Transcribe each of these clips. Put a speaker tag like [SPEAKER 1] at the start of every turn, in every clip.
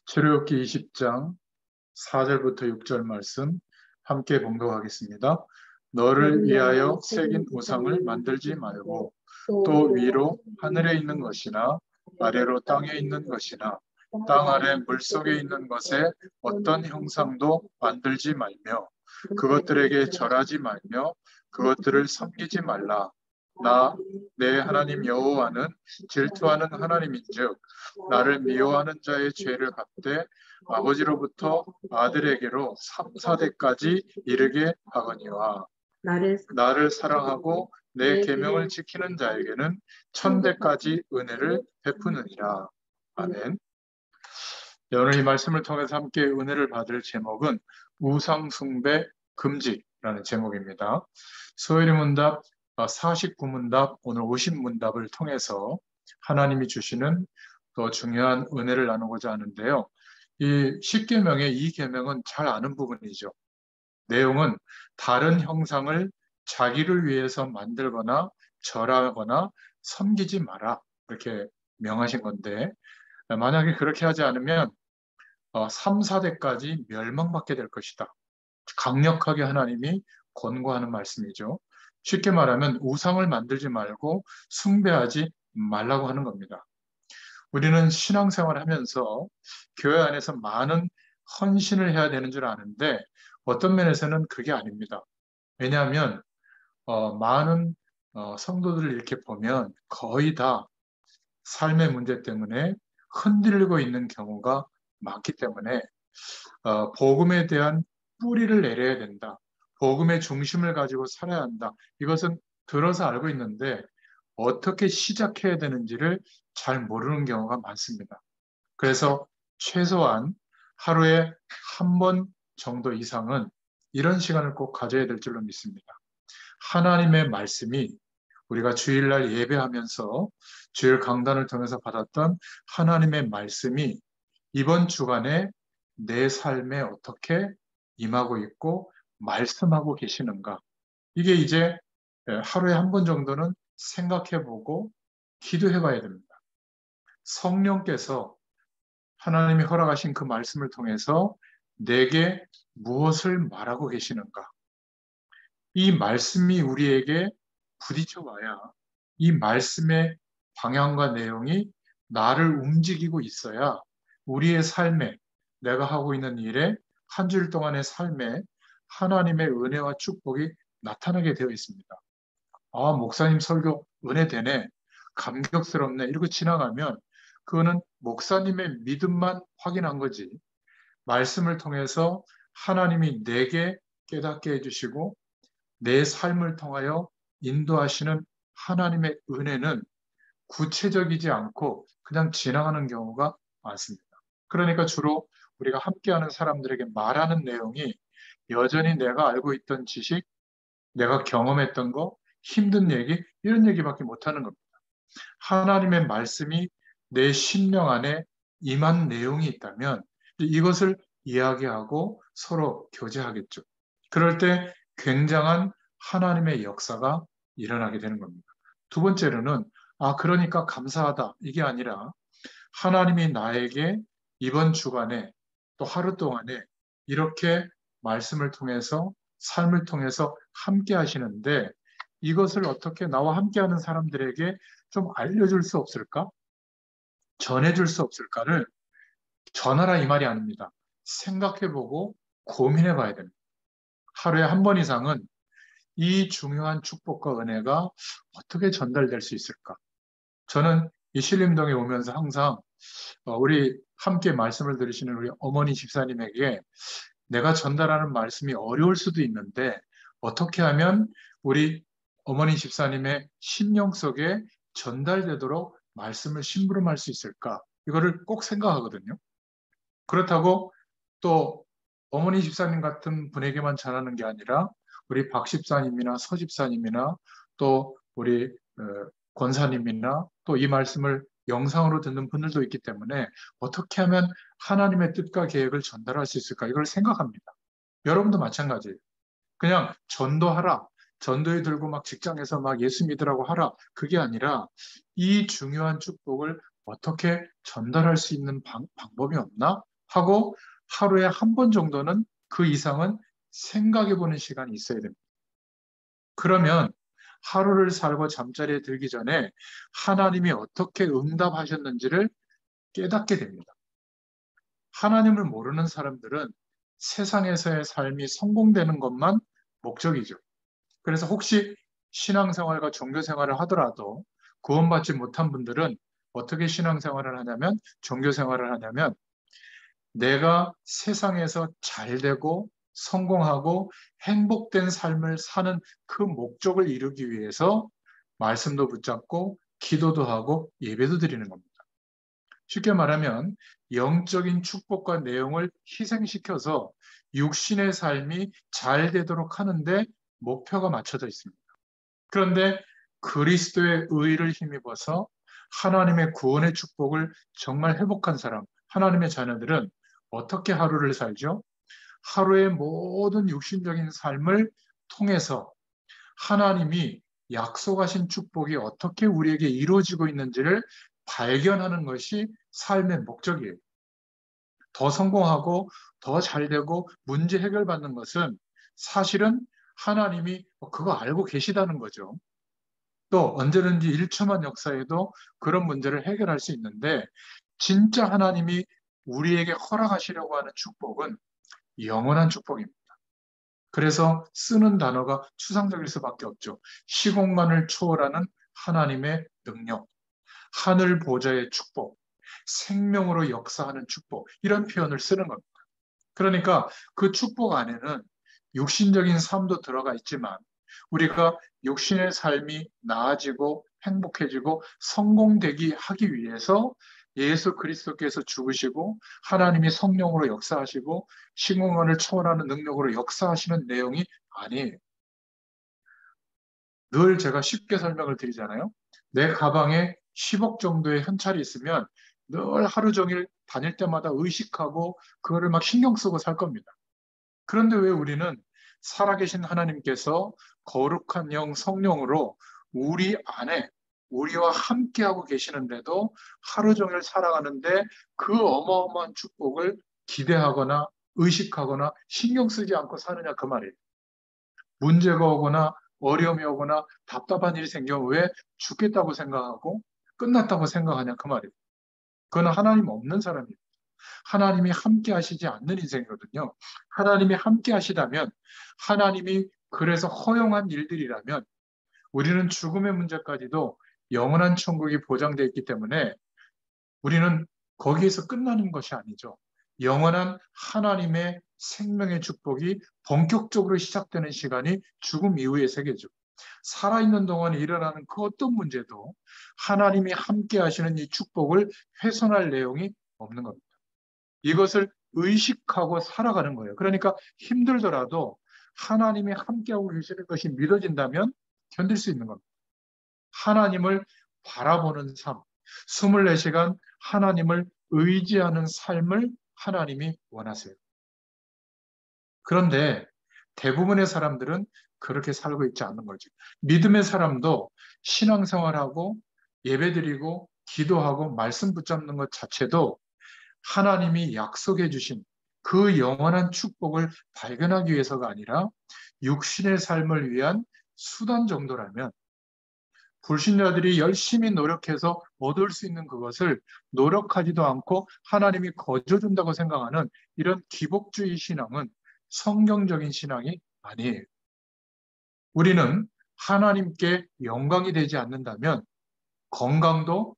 [SPEAKER 1] 출애굽기 20장 4절부터 6절 말씀 함께 봉독하겠습니다. 너를 위하여 새긴 우상을 만들지 말고 또 위로 하늘에 있는 것이나 아래로 땅에 있는 것이나 땅 아래 물속에 있는 것에 어떤 형상도 만들지 말며 그것들에게 절하지 말며 그것들을 섬기지 말라. 나 내 하나님 여호와는 질투하는 하나님인즉 나를 미워하는 자의 죄를 갚되 아버지로부터 아들에게로 3, 4대까지 이르게 하거니와 나를 사랑하고 내 계명을 지키는 자에게는 1000대까지 은혜를 베푸느니라. 아멘. 오늘 이 말씀을 통해서 함께 은혜를 받을 제목은 우상숭배 금지라는 제목입니다. 소요리 문답 49문답, 오늘 50문답을 통해서 하나님이 주시는 또 중요한 은혜를 나누고자 하는데요. 이 10계명의 이 계명은 잘 아는 부분이죠. 내용은 다른 형상을 자기를 위해서 만들거나 절하거나 섬기지 마라, 이렇게 명하신 건데, 만약에 그렇게 하지 않으면 3, 4대까지 멸망받게 될 것이다. 강력하게 하나님이 권고하는 말씀이죠. 쉽게 말하면 우상을 만들지 말고 숭배하지 말라고 하는 겁니다. 우리는 신앙생활을 하면서 교회 안에서 많은 헌신을 해야 되는 줄 아는데 어떤 면에서는 그게 아닙니다. 왜냐하면 많은 성도들을 이렇게 보면 거의 다 삶의 문제 때문에 흔들리고 있는 경우가 많기 때문에 복음에 대한 뿌리를 내려야 된다. 복음의 중심을 가지고 살아야 한다. 이것은 들어서 알고 있는데 어떻게 시작해야 되는지를 잘 모르는 경우가 많습니다. 그래서 최소한 하루에 한 번 정도 이상은 이런 시간을 꼭 가져야 될 줄로 믿습니다. 하나님의 말씀이 우리가 주일날 예배하면서 주일 강단을 통해서 받았던 하나님의 말씀이 이번 주간에 내 삶에 어떻게 임하고 있고 말씀하고 계시는가. 이게 이제 하루에 한 번 정도는 생각해보고 기도해봐야 됩니다. 성령께서 하나님이 허락하신 그 말씀을 통해서 내게 무엇을 말하고 계시는가. 이 말씀이 우리에게 부딪혀 와야 이 말씀의 방향과 내용이 나를 움직이고 있어야 우리의 삶에, 내가 하고 있는 일에, 한 주일 동안의 삶에 하나님의 은혜와 축복이 나타나게 되어 있습니다. 아, 목사님 설교 은혜 되네, 감격스럽네, 이러고 지나가면 그거는 목사님의 믿음만 확인한 거지, 말씀을 통해서 하나님이 내게 깨닫게 해주시고 내 삶을 통하여 인도하시는 하나님의 은혜는 구체적이지 않고 그냥 지나가는 경우가 많습니다. 그러니까 주로 우리가 함께하는 사람들에게 말하는 내용이 여전히 내가 알고 있던 지식, 내가 경험했던 거, 힘든 얘기, 이런 얘기밖에 못하는 겁니다. 하나님의 말씀이 내 심령 안에 임한 내용이 있다면 이것을 이야기하고 서로 교제하겠죠. 그럴 때 굉장한 하나님의 역사가 일어나게 되는 겁니다. 두 번째로는 그러니까 감사하다, 이게 아니라 하나님이 나에게 이번 주간에 또 하루 동안에 이렇게 말씀을 통해서 삶을 통해서 함께 하시는데 이것을 어떻게 나와 함께하는 사람들에게 좀 알려줄 수 없을까? 전해줄 수 없을까를 전하라, 이 말이 아닙니다. 생각해보고 고민해봐야 됩니다. 하루에 한 번 이상은 이 중요한 축복과 은혜가 어떻게 전달될 수 있을까? 저는 이 신림동에 오면서 항상 우리 함께 말씀을 들으시는 우리 어머니 집사님에게 내가 전달하는 말씀이 어려울 수도 있는데 어떻게 하면 우리 어머니 집사님의 심령 속에 전달되도록 말씀을 심부름할 수 있을까? 이거를 꼭 생각하거든요. 그렇다고 또 어머니 집사님 같은 분에게만 전하는 게 아니라 우리 박 집사님이나 서 집사님이나 또 우리 권사님이나 또 이 말씀을 영상으로 듣는 분들도 있기 때문에 어떻게 하면 하나님의 뜻과 계획을 전달할 수 있을까? 이걸 생각합니다. 여러분도 마찬가지예요. 그냥 전도하라, 전도에 들고 막 직장에서 막 예수 믿으라고 하라, 그게 아니라 이 중요한 축복을 어떻게 전달할 수 있는 방법이 없나 하고 하루에 한 번 정도는 그 이상은 생각해 보는 시간이 있어야 됩니다. 그러면 하루를 살고 잠자리에 들기 전에 하나님이 어떻게 응답하셨는지를 깨닫게 됩니다. 하나님을 모르는 사람들은 세상에서의 삶이 성공되는 것만 목적이죠. 그래서 혹시 신앙생활과 종교생활을 하더라도 구원받지 못한 분들은 어떻게 신앙생활을 하냐면, 종교생활을 하냐면, 내가 세상에서 잘 되고 성공하고 행복된 삶을 사는 그 목적을 이루기 위해서 말씀도 붙잡고 기도도 하고 예배도 드리는 겁니다. 쉽게 말하면 영적인 축복과 내용을 희생시켜서 육신의 삶이 잘 되도록 하는데 목표가 맞춰져 있습니다. 그런데 그리스도의 의를 힘입어서 하나님의 구원의 축복을 정말 회복한 사람, 하나님의 자녀들은 어떻게 하루를 살죠? 하루의 모든 육신적인 삶을 통해서 하나님이 약속하신 축복이 어떻게 우리에게 이루어지고 있는지를 발견하는 것이 삶의 목적이에요. 더 성공하고 더 잘되고 문제 해결받는 것은 사실은 하나님이 그거 알고 계시다는 거죠. 또 언제든지 1초만 역사에도 그런 문제를 해결할 수 있는데 진짜 하나님이 우리에게 허락하시려고 하는 축복은 영원한 축복입니다. 그래서 쓰는 단어가 추상적일 수밖에 없죠. 시공간을 초월하는 하나님의 능력, 하늘 보좌의 축복, 생명으로 역사하는 축복, 이런 표현을 쓰는 겁니다. 그러니까 그 축복 안에는 육신적인 삶도 들어가 있지만 우리가 육신의 삶이 나아지고 행복해지고 성공되기 하기 위해서 예수 그리스도께서 죽으시고 하나님이 성령으로 역사하시고 시공간을 초월하는 능력으로 역사하시는 내용이 아니에요. 늘 제가 쉽게 설명을 드리잖아요. 내 가방에 10억 정도의 현찰이 있으면 늘 하루 종일 다닐 때마다 의식하고 그거를 막 신경 쓰고 살 겁니다. 그런데 왜 우리는 살아계신 하나님께서 거룩한 영 성령으로 우리 안에 우리와 함께하고 계시는데도 하루 종일 살아가는데 그 어마어마한 축복을 기대하거나 의식하거나 신경 쓰지 않고 사느냐 그 말이에요. 문제가 오거나 어려움이 오거나 답답한 일이 생기면 왜 죽겠다고 생각하고 끝났다고 생각하냐 그 말이에요. 그건 하나님 없는 사람이에요. 하나님이 함께 하시지 않는 인생이거든요. 하나님이 함께 하시다면, 하나님이 그래서 허용한 일들이라면, 우리는 죽음의 문제까지도 영원한 천국이 보장되어 있기 때문에 우리는 거기에서 끝나는 것이 아니죠. 영원한 하나님의 생명의 축복이 본격적으로 시작되는 시간이 죽음 이후의 세계죠. 살아있는 동안에 일어나는 그 어떤 문제도 하나님이 함께 하시는 이 축복을 훼손할 내용이 없는 겁니다. 이것을 의식하고 살아가는 거예요. 그러니까 힘들더라도 하나님이 함께하고 계시는 것이 믿어진다면 견딜 수 있는 겁니다. 하나님을 바라보는 삶, 24시간 하나님을 의지하는 삶을 하나님이 원하세요. 그런데 대부분의 사람들은 그렇게 살고 있지 않는 거죠. 믿음의 사람도 신앙생활하고 예배드리고 기도하고 말씀 붙잡는 것 자체도 하나님이 약속해 주신 그 영원한 축복을 발견하기 위해서가 아니라 육신의 삶을 위한 수단 정도라면 불신자들이 열심히 노력해서 얻을 수 있는 그것을 노력하지도 않고 하나님이 거저준다고 생각하는 이런 기복주의 신앙은 성경적인 신앙이 아니에요. 우리는 하나님께 영광이 되지 않는다면 건강도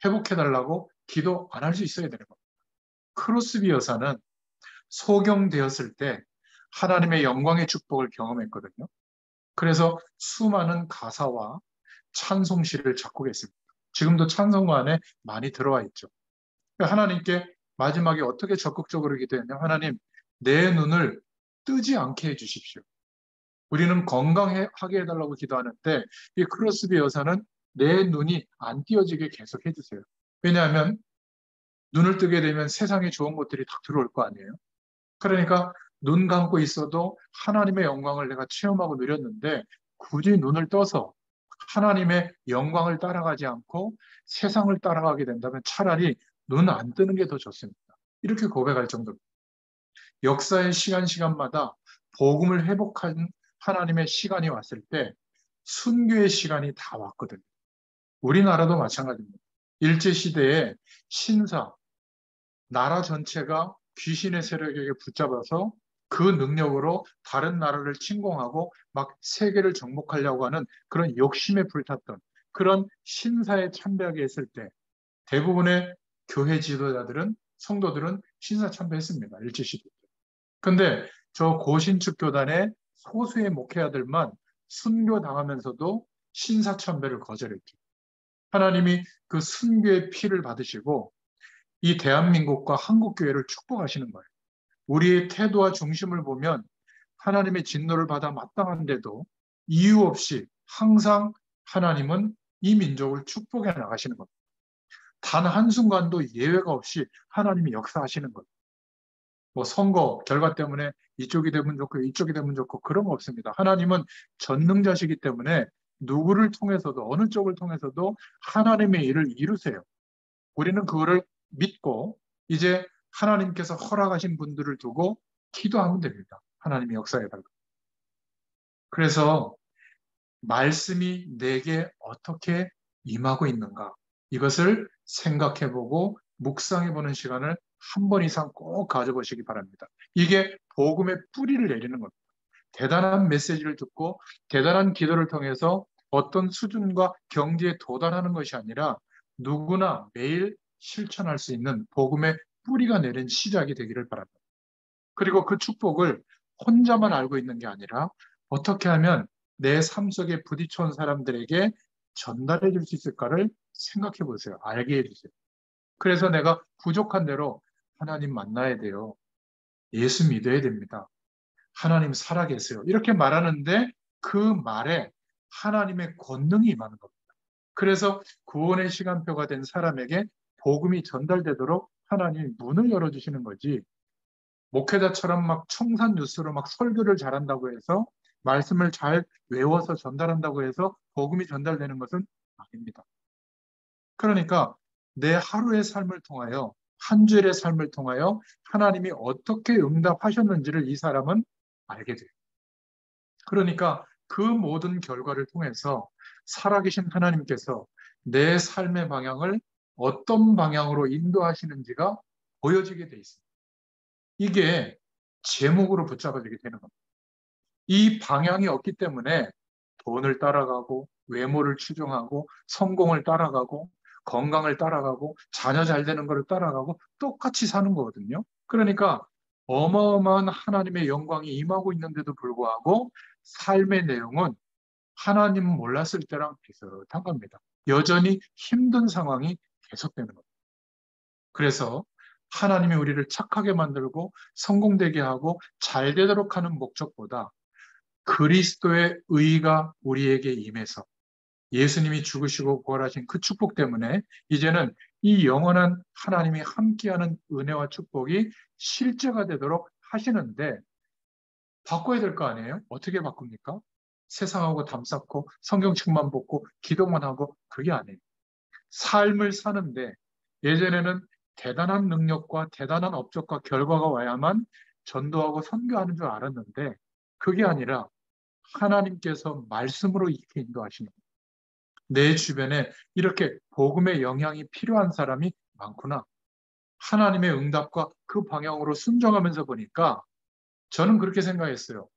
[SPEAKER 1] 회복해달라고 기도 안 할 수 있어야 되는 겁니다. 크로스비 여사는 소경되었을 때 하나님의 영광의 축복을 경험했거든요. 그래서 수많은 가사와 찬송시를 작곡했습니다. 지금도 찬송가 안에 많이 들어와 있죠. 하나님께 마지막에 어떻게 적극적으로 기도했냐? 하나님, 내 눈을 뜨지 않게 해주십시오. 우리는 건강하게 해달라고 기도하는데 이 크로스비 여사는 내 눈이 안 띄어지게 계속 해주세요. 왜냐하면 눈을 뜨게 되면 세상에 좋은 것들이 딱 들어올 거 아니에요. 그러니까 눈 감고 있어도 하나님의 영광을 내가 체험하고 누렸는데 굳이 눈을 떠서 하나님의 영광을 따라가지 않고 세상을 따라가게 된다면 차라리 눈 안 뜨는 게 더 좋습니다. 이렇게 고백할 정도입니다. 역사의 시간마다 복음을 회복한 하나님의 시간이 왔을 때 순교의 시간이 다 왔거든요. 우리나라도 마찬가지입니다. 일제시대에 신사, 나라 전체가 귀신의 세력에게 붙잡아서 그 능력으로 다른 나라를 침공하고 막 세계를 정복하려고 하는 그런 욕심에 불탔던 그런 신사에 참배하게 했을 때 대부분의 교회 지도자들은 성도들은 신사 참배했습니다. 일제시대 때. 근데 저 고신축 교단의 소수의 목회자들만 순교당하면서도 신사 참배를 거절했죠. 하나님이 그 순교의 피를 받으시고 이 대한민국과 한국교회를 축복하시는 거예요. 우리의 태도와 중심을 보면 하나님의 진노를 받아 마땅한데도 이유 없이 항상 하나님은 이 민족을 축복해 나가시는 겁니다. 단 한순간도 예외가 없이 하나님이 역사하시는 거예요. 뭐 선거 결과 때문에 이쪽이 되면 좋고 이쪽이 되면 좋고 그런 거 없습니다. 하나님은 전능자시기 때문에 누구를 통해서도 어느 쪽을 통해서도 하나님의 일을 이루세요. 우리는 그거를 믿고 이제 하나님께서 허락하신 분들을 두고 기도하면 됩니다. 하나님의 역사에 달라. 그래서 말씀이 내게 어떻게 임하고 있는가 이것을 생각해보고 묵상해보는 시간을 한 번 이상 꼭 가져보시기 바랍니다. 이게 복음의 뿌리를 내리는 겁니다. 대단한 메시지를 듣고 대단한 기도를 통해서 어떤 수준과 경지에 도달하는 것이 아니라 누구나 매일 실천할 수 있는 복음의 뿌리가 내린 시작이 되기를 바랍니다. 그리고 그 축복을 혼자만 알고 있는 게 아니라 어떻게 하면 내 삶 속에 부딪혀온 사람들에게 전달해 줄 수 있을까를 생각해 보세요. 알게 해주세요. 그래서 내가 부족한 대로 하나님 만나야 돼요. 예수 믿어야 됩니다. 하나님 살아계세요. 이렇게 말하는데 그 말에 하나님의 권능이 임하는 겁니다. 그래서 구원의 시간표가 된 사람에게 복음이 전달되도록 하나님이 문을 열어주시는 거지. 목회자처럼 막 청산 뉴스로 막 설교를 잘한다고 해서 말씀을 잘 외워서 전달한다고 해서 복음이 전달되는 것은 아닙니다. 그러니까 내 하루의 삶을 통하여 한 주일의 삶을 통하여 하나님이 어떻게 응답하셨는지를 이 사람은 알게 돼요. 그러니까 그 모든 결과를 통해서 살아계신 하나님께서 내 삶의 방향을 어떤 방향으로 인도하시는지가 보여지게 돼 있습니다. 이게 제목으로 붙잡아지게 되는 겁니다. 이 방향이 없기 때문에 돈을 따라가고 외모를 추종하고 성공을 따라가고 건강을 따라가고 자녀 잘 되는 것을 따라가고 똑같이 사는 거거든요. 그러니까 어마어마한 하나님의 영광이 임하고 있는데도 불구하고 삶의 내용은 하나님 몰랐을 때랑 비슷한 겁니다. 여전히 힘든 상황이 계속되는 겁니다. 그래서 하나님이 우리를 착하게 만들고 성공되게 하고 잘 되도록 하는 목적보다 그리스도의 의가 우리에게 임해서 예수님이 죽으시고 부활하신 그 축복 때문에 이제는 이 영원한 하나님이 함께하는 은혜와 축복이 실제가 되도록 하시는데 바꿔야 될 거 아니에요? 어떻게 바꿉니까? 세상하고 담쌓고 성경책만 보고 기도만 하고 그게 아니에요. 삶을 사는데 예전에는 대단한 능력과 대단한 업적과 결과가 와야만 전도하고 선교하는 줄 알았는데 그게 아니라 하나님께서 말씀으로 이렇게 인도하시는 거예요. 내 주변에 이렇게 복음의 영향이 필요한 사람이 많구나. 하나님의 응답과 그 방향으로 순종하면서 보니까 저는 그렇게 생각했어요.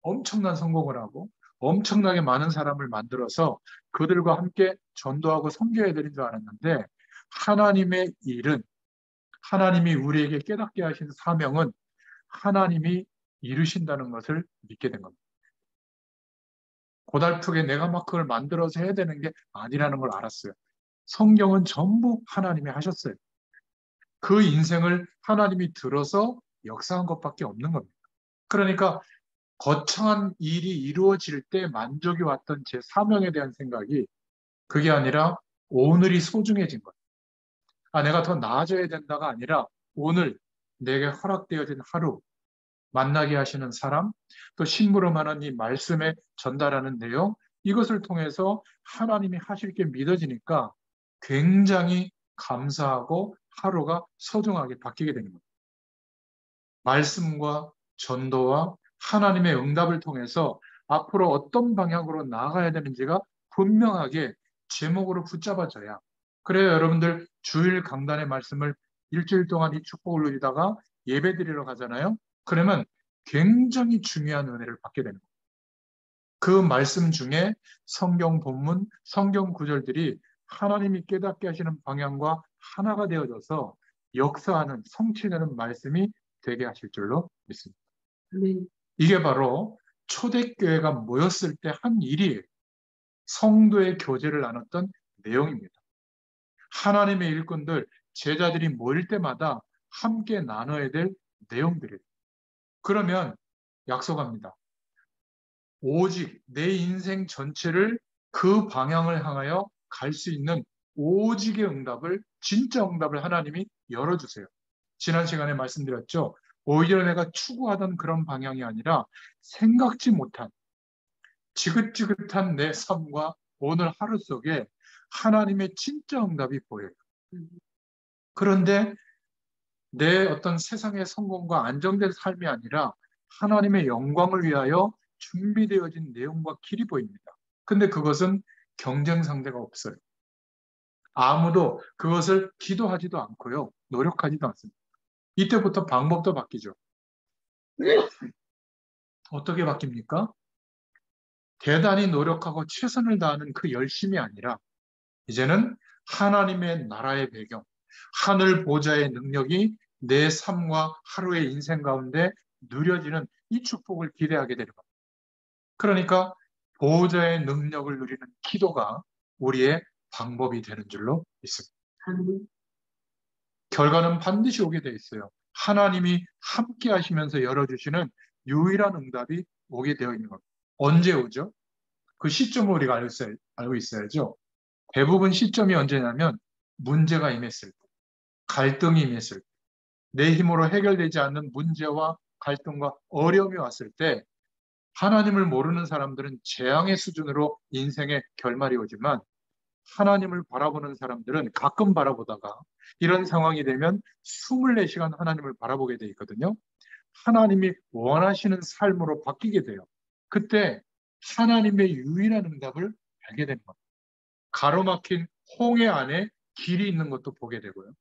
[SPEAKER 1] 엄청난 성공을 하고 엄청나게 많은 사람을 만들어서 그들과 함께 전도하고 섬겨야 되는 줄 알았는데 하나님의 일은 하나님이 우리에게 깨닫게 하신 사명은 하나님이 이루신다는 것을 믿게 된 겁니다. 고달프게 내가 막 그걸 만들어서 해야 되는 게 아니라는 걸 알았어요. 성경은 전부 하나님이 하셨어요. 그 인생을 하나님이 들어서 역사한 것밖에 없는 겁니다. 그러니까 거창한 일이 이루어질 때 만족이 왔던 제 사명에 대한 생각이 그게 아니라 오늘이 소중해진 거예요. 내가 더 나아져야 된다가 아니라 오늘 내게 허락되어진 하루, 만나게 하시는 사람, 또 심부름하는 이 말씀에 전달하는 내용, 이것을 통해서 하나님이 하실 게 믿어지니까 굉장히 감사하고 하루가 소중하게 바뀌게 되는 겁니다. 말씀과 전도와 하나님의 응답을 통해서 앞으로 어떤 방향으로 나아가야 되는지가 분명하게 제목으로 붙잡아져야, 그래요. 여러분들 주일 강단의 말씀을 일주일 동안 이 축복을 누리다가 예배 드리러 가잖아요. 그러면 굉장히 중요한 은혜를 받게 되는 거예요. 그 말씀 중에 성경 본문, 성경 구절들이 하나님이 깨닫게 하시는 방향과 하나가 되어져서 역사하는, 성취되는 말씀이 되게 하실 줄로 믿습니다. 이게 바로 초대교회가 모였을 때 한 일이에요. 성도의 교제를 나눴던 내용입니다. 하나님의 일꾼들, 제자들이 모일 때마다 함께 나눠야 될 내용들이에요. 그러면 약속합니다. 오직 내 인생 전체를 그 방향을 향하여 갈 수 있는 오직의 응답을, 진짜 응답을 하나님이 열어주세요. 지난 시간에 말씀드렸죠. 오히려 내가 추구하던 그런 방향이 아니라 생각지 못한 지긋지긋한 내 삶과 오늘 하루 속에 하나님의 진짜 응답이 보여요. 그런데 내 어떤 세상의 성공과 안정된 삶이 아니라 하나님의 영광을 위하여 준비되어진 내용과 길이 보입니다. 근데 그것은 경쟁 상대가 없어요. 아무도 그것을 기도하지도 않고요. 노력하지도 않습니다. 이때부터 방법도 바뀌죠. 어떻게 바뀝니까? 대단히 노력하고 최선을 다하는 그 열심이 아니라 이제는 하나님의 나라의 배경, 하늘 보좌의 능력이 내 삶과 하루의 인생 가운데 누려지는 이 축복을 기대하게 되는 겁니다. 그러니까 보호자의 능력을 누리는 기도가 우리의 방법이 되는 줄로 믿습니다. 결과는 반드시 오게 돼 있어요. 하나님이 함께 하시면서 열어주시는 유일한 응답이 오게 되어 있는 겁니다. 언제 오죠? 그 시점을 우리가 알고 있어야죠. 대부분 시점이 언제냐면 문제가 임했을 때, 갈등이 임했을 때, 내 힘으로 해결되지 않는 문제와 갈등과 어려움이 왔을 때 하나님을 모르는 사람들은 재앙의 수준으로 인생의 결말이 오지만 하나님을 바라보는 사람들은 가끔 바라보다가 이런 상황이 되면 24시간 하나님을 바라보게 돼 있거든요. 하나님이 원하시는 삶으로 바뀌게 돼요. 그때 하나님의 유일한 응답을 알게 되는 겁니다. 가로막힌 홍해 안에 길이 있는 것도 보게 되고요.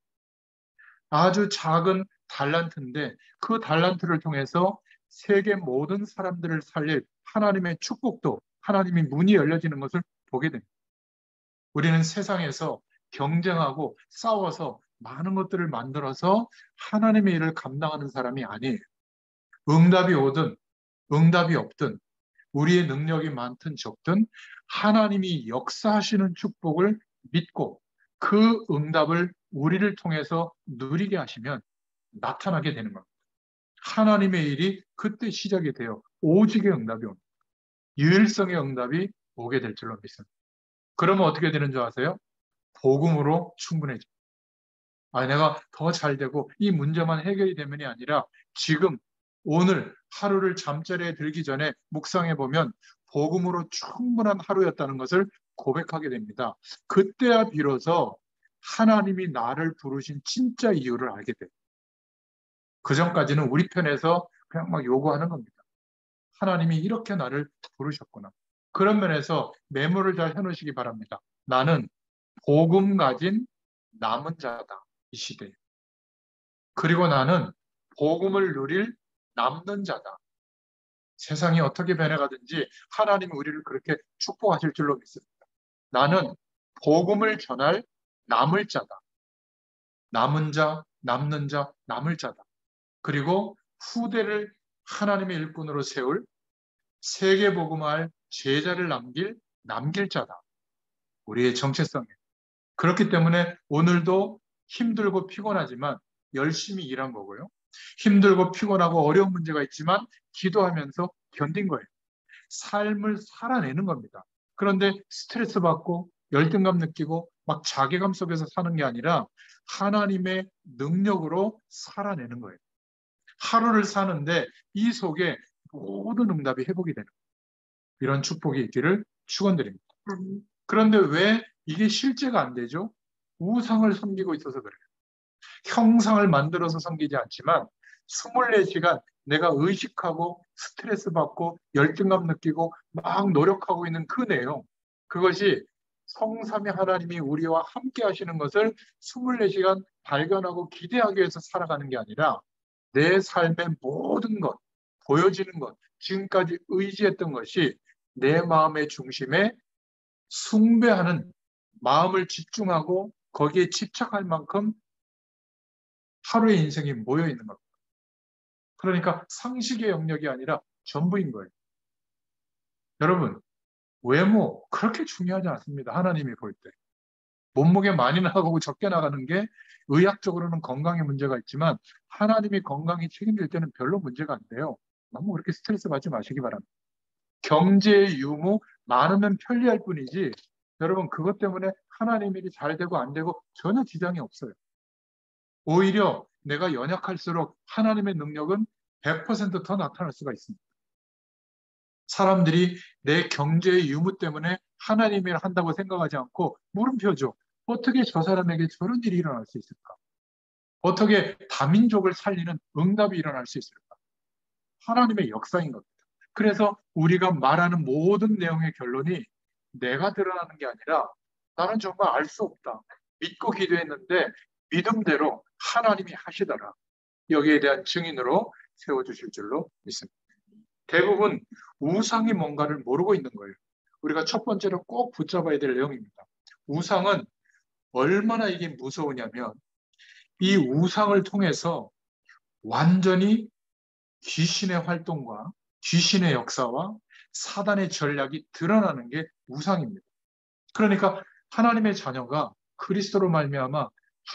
[SPEAKER 1] 아주 작은 달란트인데 그 달란트를 통해서 세계 모든 사람들을 살릴 하나님의 축복도, 하나님의 문이 열려지는 것을 보게 됩니다. 우리는 세상에서 경쟁하고 싸워서 많은 것들을 만들어서 하나님의 일을 감당하는 사람이 아니에요. 응답이 오든 응답이 없든 우리의 능력이 많든 적든 하나님이 역사하시는 축복을 믿고 그 응답을 우리를 통해서 누리게 하시면 나타나게 되는 겁니다. 하나님의 일이 그때 시작이 돼요. 오직의 응답이 옵니다. 유일성의 응답이 오게 될 줄로 믿습니다. 그러면 어떻게 되는 줄 아세요? 복음으로 충분해집니다. 내가 더 잘 되고 이 문제만 해결이 되면이 아니라 지금 오늘 하루를 잠자리에 들기 전에 묵상해 보면 복음으로 충분한 하루였다는 것을 고백하게 됩니다. 그때야 비로소 하나님이 나를 부르신 진짜 이유를 알게 돼요. 그전까지는 우리 편에서 그냥 막 요구하는 겁니다. 하나님이 이렇게 나를 부르셨구나. 그런 면에서 메모를 잘 해놓으시기 바랍니다. 나는 복음 가진 남은 자다. 이 시대에. 그리고 나는 복음을 누릴 남는 자다. 세상이 어떻게 변해가든지 하나님이 우리를 그렇게 축복하실 줄로 믿습니다. 나는 복음을 전할 남을 자다. 남은 자, 남는 자, 남을 자다. 그리고 후대를 하나님의 일꾼으로 세울 세계 복음할 제자를 남길 자다. 우리의 정체성이에요. 그렇기 때문에 오늘도 힘들고 피곤하지만 열심히 일한 거고요. 힘들고 피곤하고 어려운 문제가 있지만 기도하면서 견딘 거예요. 삶을 살아내는 겁니다. 그런데 스트레스 받고 열등감 느끼고 막 자괴감 속에서 사는 게 아니라 하나님의 능력으로 살아내는 거예요. 하루를 사는데 이 속에 모든 응답이 회복이 되는 거예요. 이런 축복이 있기를 축원드립니다. 그런데 왜 이게 실제가 안 되죠? 우상을 섬기고 있어서 그래요. 형상을 만들어서 섬기지 않지만 24시간 내가 의식하고 스트레스 받고 열등감 느끼고 막 노력하고 있는 그 내용, 그것이 성삼위 하나님이 우리와 함께 하시는 것을 24시간 발견하고 기대하기 위해서 살아가는 게 아니라 내 삶의 모든 것, 보여지는 것, 지금까지 의지했던 것이 내 마음의 중심에 숭배하는 마음을 집중하고 거기에 집착할 만큼 하루의 인생이 모여 있는 겁니다. 그러니까 상식의 영역이 아니라 전부인 거예요. 여러분, 외모 그렇게 중요하지 않습니다. 하나님이 볼 때. 몸무게 많이 나가고 적게 나가는 게 의학적으로는 건강에 문제가 있지만 하나님이 건강이 책임질 때는 별로 문제가 안 돼요. 너무 그렇게 스트레스 받지 마시기 바랍니다. 경제의 유무 많으면 편리할 뿐이지 여러분 그것 때문에 하나님 일이 잘 되고 안 되고 전혀 지장이 없어요. 오히려 내가 연약할수록 하나님의 능력은 100%더 나타날 수가 있습니다. 사람들이 내 경제의 유무 때문에 하나님이 한다고 생각하지 않고 물음표죠. 어떻게 저 사람에게 저런 일이 일어날 수 있을까? 어떻게 다민족을 살리는 응답이 일어날 수 있을까? 하나님의 역사인 겁니다. 그래서 우리가 말하는 모든 내용의 결론이 내가 드러나는 게 아니라 나는 정말 알 수 없다. 믿고 기도했는데 믿음대로 하나님이 하시더라. 여기에 대한 증인으로 세워주실 줄로 믿습니다. 대부분 우상이 뭔가를 모르고 있는 거예요. 우리가 첫 번째로 꼭 붙잡아야 될 내용입니다. 우상은 얼마나 이게 무서우냐면 이 우상을 통해서 완전히 귀신의 활동과 귀신의 역사와 사단의 전략이 드러나는 게 우상입니다. 그러니까 하나님의 자녀가 그리스도로 말미암아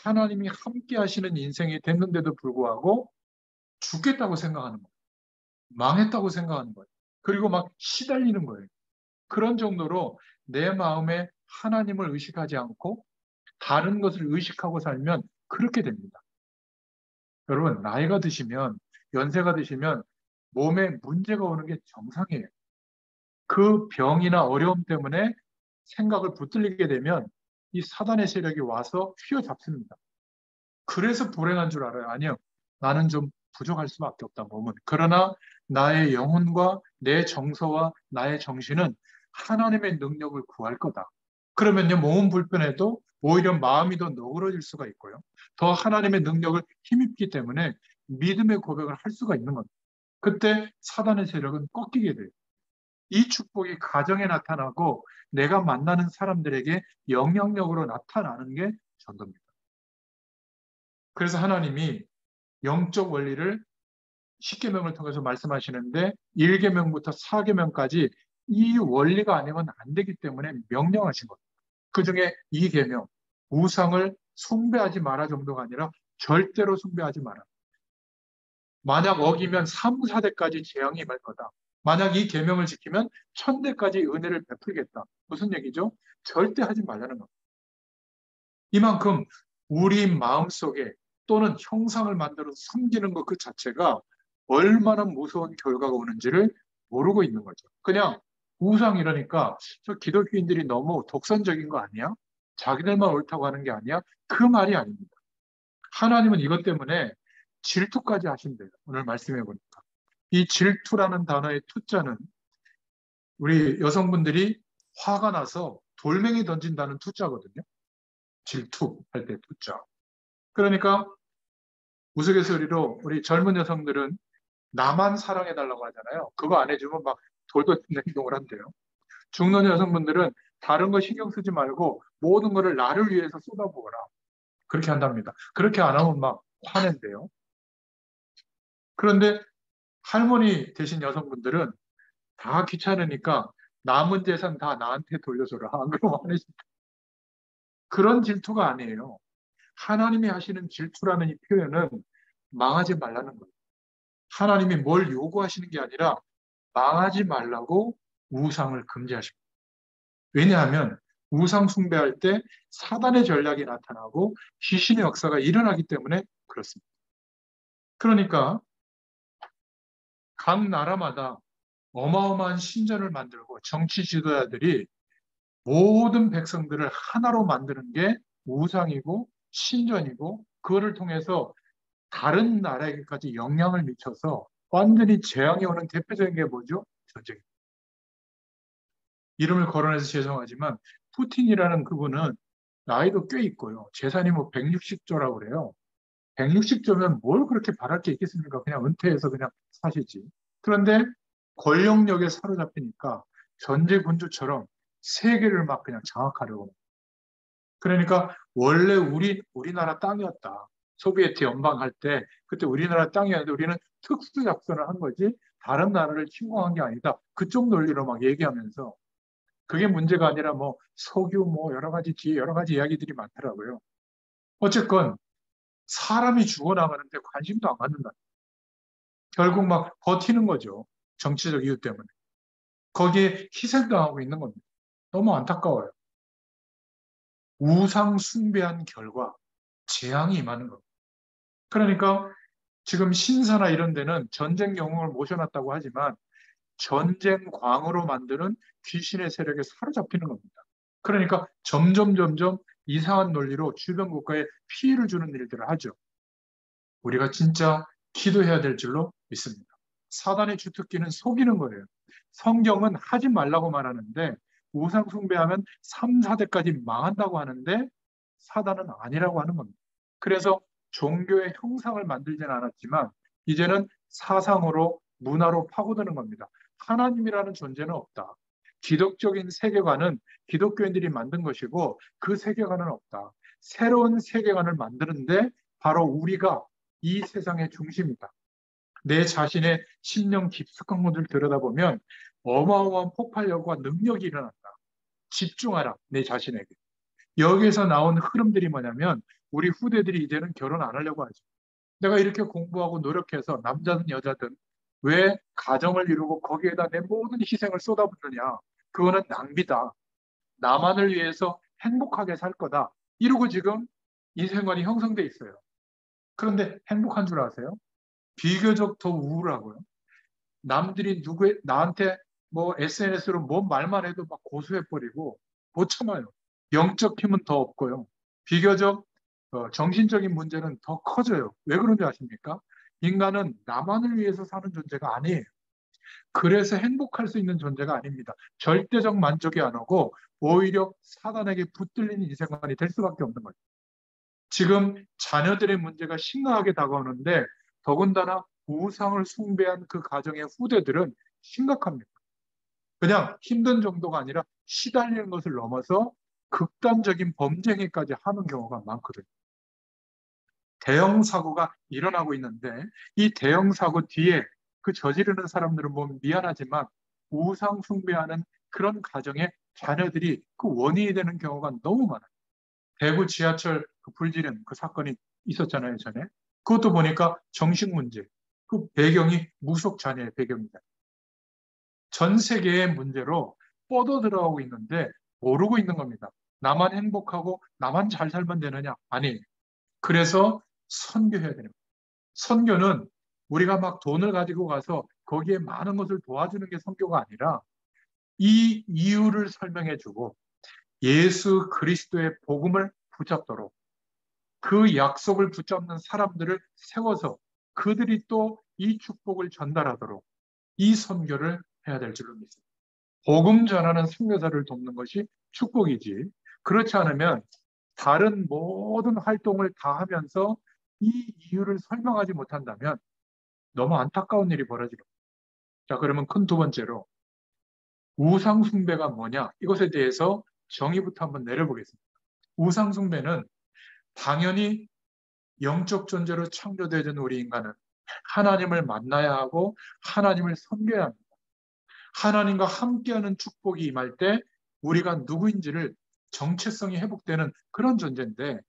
[SPEAKER 1] 하나님이 함께 하시는 인생이 됐는데도 불구하고 죽겠다고 생각하는 거예요. 망했다고 생각하는 거예요. 그리고 막 시달리는 거예요. 그런 정도로 내 마음에 하나님을 의식하지 않고 다른 것을 의식하고 살면 그렇게 됩니다. 여러분, 나이가 드시면, 연세가 드시면 몸에 문제가 오는 게 정상이에요. 그 병이나 어려움 때문에 생각을 붙들리게 되면 이 사단의 세력이 와서 휘어잡습니다. 그래서 불행한 줄 알아요. 아니요. 나는 좀 부족할 수밖에 없다, 몸은. 그러나 나의 영혼과 내 정서와 나의 정신은 하나님의 능력을 구할 거다. 그러면요, 몸은 불편해도 오히려 마음이 더 너그러질 수가 있고요. 더 하나님의 능력을 힘입기 때문에 믿음의 고백을 할 수가 있는 겁니다. 그때 사단의 세력은 꺾이게 돼요. 이 축복이 가정에 나타나고 내가 만나는 사람들에게 영향력으로 나타나는 게 전도입니다. 그래서 하나님이 영적 원리를 10계명을 통해서 말씀하시는데 1계명부터 4계명까지 이 원리가 아니면 안 되기 때문에 명령하신 겁니다. 그중에 2계명, 우상을 숭배하지 마라 정도가 아니라 절대로 숭배하지 마라. 만약 어기면 3, 4대까지 재앙이 임할 거다. 만약 이 계명을 지키면 1000대까지 은혜를 베풀겠다. 무슨 얘기죠? 절대 하지 말라는 겁니다. 이만큼 우리 마음속에 또는 형상을 만들어서 섬기는 것 그 자체가 얼마나 무서운 결과가 오는지를 모르고 있는 거죠. 그냥 우상이라니까 저 기독교인들이 너무 독선적인 거 아니야? 자기들만 옳다고 하는 게 아니야? 그 말이 아닙니다. 하나님은 이것 때문에 질투까지 하신대요. 오늘 말씀해 보니까. 이 질투라는 단어의 투자는 우리 여성분들이 화가 나서 돌멩이 던진다는 투자거든요. 질투할 때 투자. 그러니까 우스갯소리로 우리 젊은 여성들은 나만 사랑해달라고 하잖아요. 그거 안 해주면 막 돌도 튀는 행동을 한대요. 중년 여성분들은 다른 거 신경 쓰지 말고 모든 거를 나를 위해서 쏟아부어라. 그렇게 한답니다. 그렇게 안 하면 막 화낸대요. 그런데 할머니 되신 여성분들은 다 귀찮으니까 남은 재산 다 나한테 돌려줘라. 안 그러면 화내신다. 그런 질투가 아니에요. 하나님이 하시는 질투라는 이 표현은 망하지 말라는 거예요. 하나님이 뭘 요구하시는 게 아니라 망하지 말라고 우상을 금지하십니다. 왜냐하면 우상 숭배할 때 사단의 전략이 나타나고 귀신의 역사가 일어나기 때문에 그렇습니다. 그러니까 각 나라마다 어마어마한 신전을 만들고 정치 지도자들이 모든 백성들을 하나로 만드는 게 우상이고 신전이고 그거를 통해서 다른 나라에게까지 영향을 미쳐서 완전히 재앙이 오는 대표적인 게 뭐죠? 전쟁. 이름을 거론해서 죄송하지만 푸틴이라는 그분은 나이도 꽤 있고요. 재산이 뭐 160조라고 그래요. 160조면 뭘 그렇게 바랄 게 있겠습니까? 그냥 은퇴해서 그냥 사시지. 그런데 권력력에 사로잡히니까 전제군주처럼 세계를 막 그냥 장악하려고. 그러니까 원래 우리나라 땅이었다. 소비에트 연방할 때 그때 우리나라 땅이었는데 우리는 특수 작전을 한 거지 다른 나라를 침공한 게 아니다. 그쪽 논리로 막 얘기하면서 그게 문제가 아니라 뭐 석유 뭐 여러 가지 뒤에 여러 가지 이야기들이 많더라고요. 어쨌건 사람이 죽어나가는데 관심도 안 갖는다. 결국 막 버티는 거죠. 정치적 이유 때문에. 거기에 희생당하고 있는 겁니다. 너무 안타까워요. 우상 숭배한 결과 재앙이 임하는 겁니다. 그러니까 지금 신사나 이런 데는 전쟁 영웅을 모셔놨다고 하지만 전쟁광으로 만드는 귀신의 세력에 사로잡히는 겁니다. 그러니까 점점 이상한 논리로 주변 국가에 피해를 주는 일들을 하죠. 우리가 진짜 기도해야 될 줄로 믿습니다. 사단의 주특기는 속이는 거예요. 성경은 하지 말라고 말하는데 우상 숭배하면 3, 4대까지 망한다고 하는데 사단은 아니라고 하는 겁니다. 그래서 종교의 형상을 만들지는 않았지만 이제는 사상으로 문화로 파고드는 겁니다. 하나님이라는 존재는 없다. 기독적인 세계관은 기독교인들이 만든 것이고 그 세계관은 없다. 새로운 세계관을 만드는데 바로 우리가 이 세상의 중심이다. 내 자신의 심령 깊숙한 곳을 들여다보면 어마어마한 폭발력과 능력이 일어난다. 집중하라, 내 자신에게. 여기에서 나온 흐름들이 뭐냐면 우리 후대들이 이제는 결혼 안 하려고 하죠. 내가 이렇게 공부하고 노력해서 남자든 여자든 왜 가정을 이루고 거기에다 내 모든 희생을 쏟아붓느냐. 그거는 낭비다. 나만을 위해서 행복하게 살 거다. 이러고 지금 인생관이 형성돼 있어요. 그런데 행복한 줄 아세요? 비교적 더 우울하고요. 남들이 나한테 뭐 SNS로 뭔 말만 해도 막 고소해버리고 못 참아요. 영적 힘은 더 없고요. 비교적 정신적인 문제는 더 커져요. 왜 그런지 아십니까? 인간은 나만을 위해서 사는 존재가 아니에요. 그래서 행복할 수 있는 존재가 아닙니다. 절대적 만족이 안 오고 오히려 사단에게 붙들리는 인생관이 될 수밖에 없는 거예요. 지금 자녀들의 문제가 심각하게 다가오는데 더군다나 우상을 숭배한 그 가정의 후대들은 심각합니다. 그냥 힘든 정도가 아니라 시달리는 것을 넘어서 극단적인 범죄 행위까지 하는 경우가 많거든요. 대형 사고가 일어나고 있는데 이 대형 사고 뒤에 그 저지르는 사람들은 뭐 미안하지만 우상 숭배하는 그런 가정의 자녀들이 그 원인이 되는 경우가 너무 많아요. 대구 지하철 그 불지른 그 사건이 있었잖아요, 전에. 그것도 보니까 정신 문제, 그 배경이 무속 자녀의 배경이다. 전 세계의 문제로 뻗어 들어가고 있는데 모르고 있는 겁니다. 나만 행복하고 나만 잘 살면 되느냐? 아니. 그래서 선교해야 됩니다. 선교는 우리가 막 돈을 가지고 가서 거기에 많은 것을 도와주는 게 선교가 아니라 이 이유를 설명해 주고 예수 그리스도의 복음을 붙잡도록 그 약속을 붙잡는 사람들을 세워서 그들이 또 이 축복을 전달하도록 이 선교를 해야 될 줄로 믿습니다. 복음 전하는 선교사를 돕는 것이 축복이지. 그렇지 않으면 다른 모든 활동을 다 하면서 이 이유를 설명하지 못한다면 너무 안타까운 일이 벌어지고. 자, 그러면 큰 두 번째로 우상 숭배가 뭐냐? 이것에 대해서 정의부터 한번 내려보겠습니다. 우상 숭배는 당연히 영적 존재로 창조되어진 우리 인간은 하나님을 만나야 하고 하나님을 섬겨야 합니다. 하나님과 함께하는 축복이 임할 때 우리가 누구인지를 정체성이 회복되는 그런 존재인데